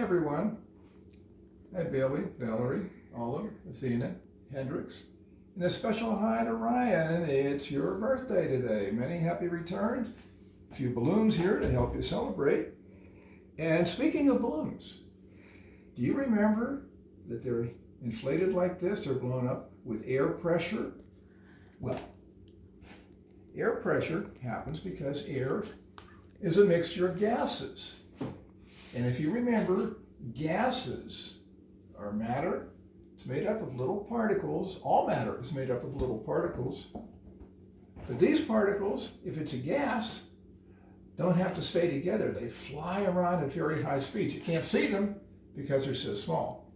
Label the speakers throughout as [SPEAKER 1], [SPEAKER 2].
[SPEAKER 1] everyone. Hi, Bailey, Valerie, Olive, Athena, Hendricks. And a special hi to Ryan. It's your birthday today. Many happy returns. A few balloons here to help you celebrate. And speaking of balloons, do you remember that they're inflated like this? They're blown up with air pressure. Well, air pressure happens because air is a mixture of gases. And if you remember, gases are matter. It's made up of little particles. All matter is made up of little particles. But these particles, if it's a gas, don't have to stay together. They fly around at very high speeds. You can't see them because they're so small.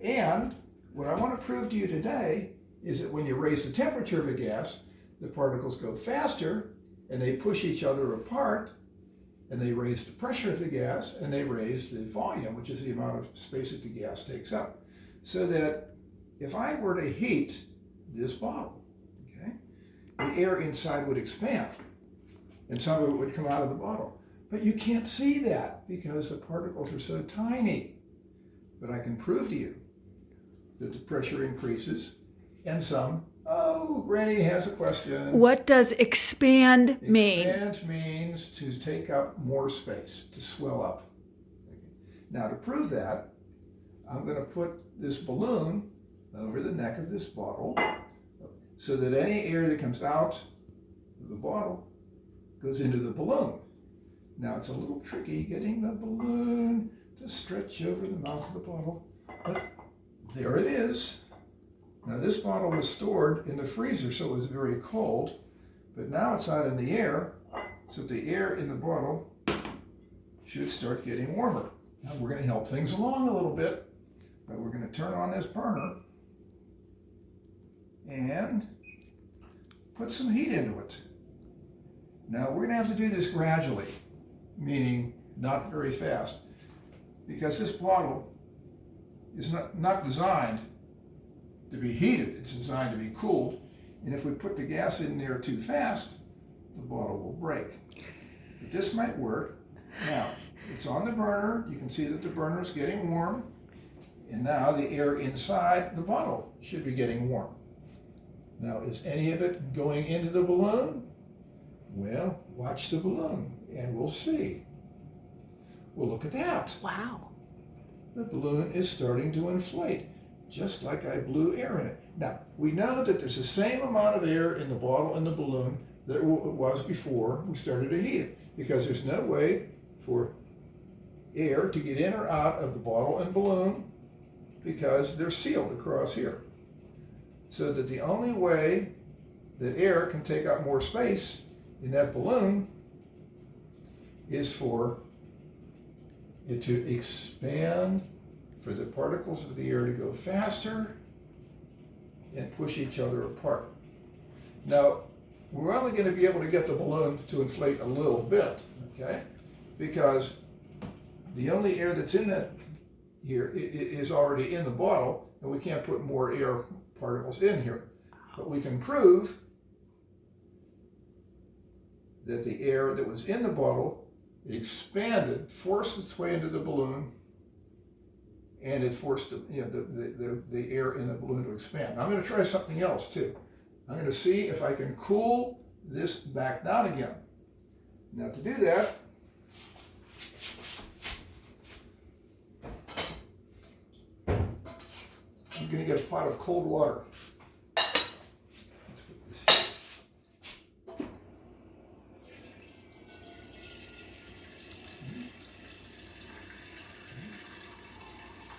[SPEAKER 1] And what I want to prove to you today is that when you raise the temperature of a gas, the particles go faster and they push each other apart, and they raise the pressure of the gas and they raise the volume, which is the amount of space that the gas takes up. So that if I were to heat this bottle, okay, the air inside would expand and some of it would come out of the bottle. But you can't see that because the particles are so tiny. But I can prove to you that the pressure increases and some. Oh, Granny has a question.
[SPEAKER 2] What does expand mean?
[SPEAKER 1] Expand means to take up more space, to swell up. Now to prove that, I'm going to put this balloon over the neck of this bottle so that any air that comes out of the bottle goes into the balloon. Now it's a little tricky getting the balloon to stretch over the mouth of the bottle, but there it is. Now this bottle was stored in the freezer, so it was very cold, but now it's out in the air, so the air in the bottle should start getting warmer. Now we're going to help things along a little bit, but we're going to turn on this burner and put some heat into it. Now we're going to have to do this gradually, meaning not very fast, because this bottle is not designed to be heated, it's designed to be cooled, and if we put the gas in there too fast, the bottle will break. But this might work. Now, it's on the burner, you can see that the burner is getting warm, and now the air inside the bottle should be getting warm. Now, is any of it going into the balloon? Well, watch the balloon, and we'll see. Well, look at that.
[SPEAKER 2] Wow.
[SPEAKER 1] The balloon is starting to inflate, just like I blew air in it. Now, we know that there's the same amount of air in the bottle and the balloon that it was before we started to heat it, because there's no way for air to get in or out of the bottle and balloon because they're sealed across here. So that the only way that air can take up more space in that balloon is for it to expand, for the particles of the air to go faster and push each other apart. Now, we're only going to be able to get the balloon to inflate a little bit, okay? Because the only air that's in that here is already in the bottle, and we can't put more air particles in here. But we can prove that the air that was in the bottle expanded, forced its way into the balloon, and it forced the air in the balloon to expand. Now I'm going to try something else too. I'm going to see if I can cool this back down again. Now to do that, I'm going to get a pot of cold water. Let's put this here.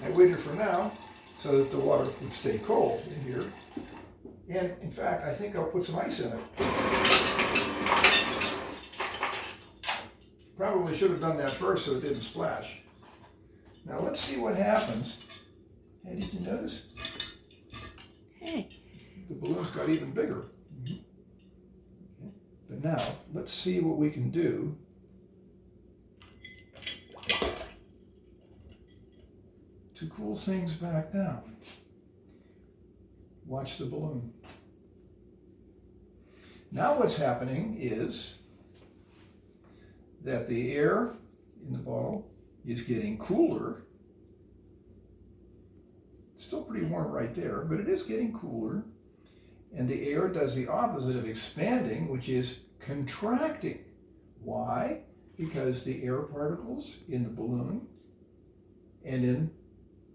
[SPEAKER 1] I waited for now so that the water would stay cold in here. And in fact, I think I'll put some ice in it. Probably should have done that first so it didn't splash. Now let's see what happens. Hey, did you notice?
[SPEAKER 2] Hey.
[SPEAKER 1] The balloons got even bigger. Okay. But now, let's see what we can do to cool things back down. Watch the balloon. Now what's happening is that the air in the bottle is getting cooler. It's still pretty warm right there, but it is getting cooler. And the air does the opposite of expanding, which is contracting. Why? Because the air particles in the balloon and in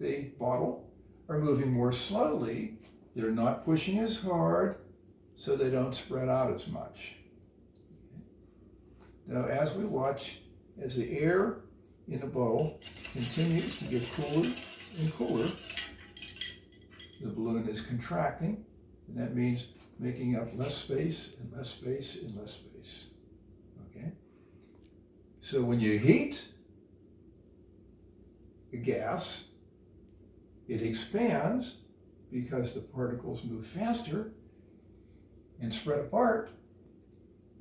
[SPEAKER 1] the bottle are moving more slowly. They're not pushing as hard, so they don't spread out as much. Now, as we watch, as the air in the bottle continues to get cooler and cooler, the balloon is contracting, and that means making up less space and less space and less space. Okay? So when you heat a gas, it expands because the particles move faster and spread apart.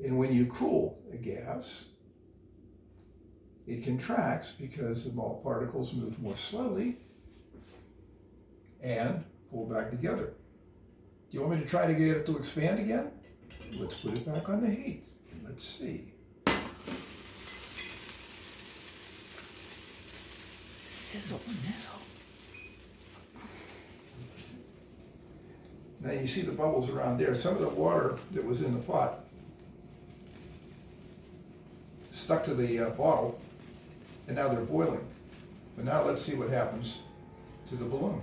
[SPEAKER 1] And when you cool a gas, it contracts because the small particles move more slowly and pull back together. Do you want me to try to get it to expand again? Let's put it back on the heat. Let's see.
[SPEAKER 2] Sizzle, sizzle.
[SPEAKER 1] Now you see the bubbles around there. Some of the water that was in the pot stuck to the bottle, and now they're boiling. But now let's see what happens to the balloon.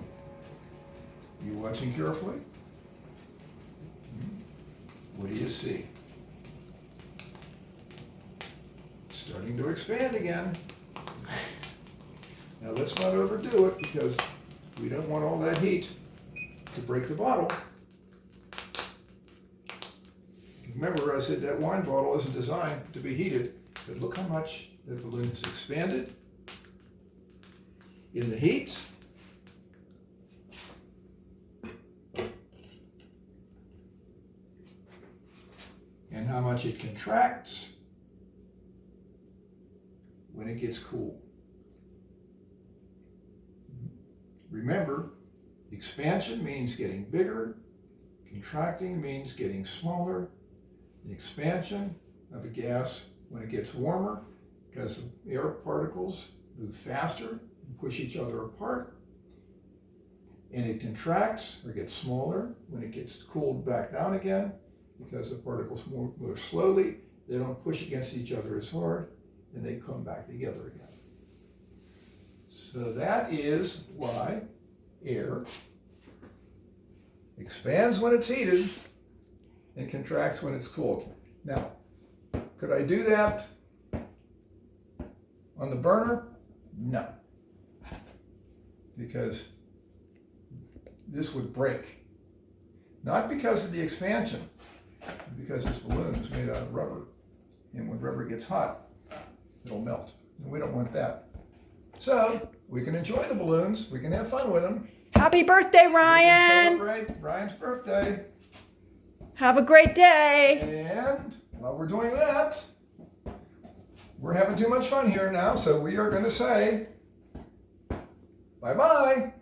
[SPEAKER 1] You watching carefully? What do you see? It's starting to expand again. Now let's not overdo it because we don't want all that heat to break the bottle. Remember, I said that wine bottle isn't designed to be heated, but look how much the balloon has expanded in the heat. And how much it contracts when it gets cool. Remember, expansion means getting bigger, contracting means getting smaller. The expansion of a gas when it gets warmer, because the air particles move faster and push each other apart. And it contracts or gets smaller when it gets cooled back down again, because the particles move slowly, they don't push against each other as hard, and they come back together again. So that is why air expands when it's heated and contracts when it's cooled. Now, could I do that on the burner? No, because this would break. Not because of the expansion, because this balloon is made out of rubber. And when rubber gets hot, it'll melt. And we don't want that. So we can enjoy the balloons. We can have fun with them.
[SPEAKER 2] Happy birthday,
[SPEAKER 1] We
[SPEAKER 2] Ryan.
[SPEAKER 1] can celebrate Ryan's birthday.
[SPEAKER 2] Have a great day.
[SPEAKER 1] And while we're doing that, we're having too much fun here now. So we are going to say bye-bye.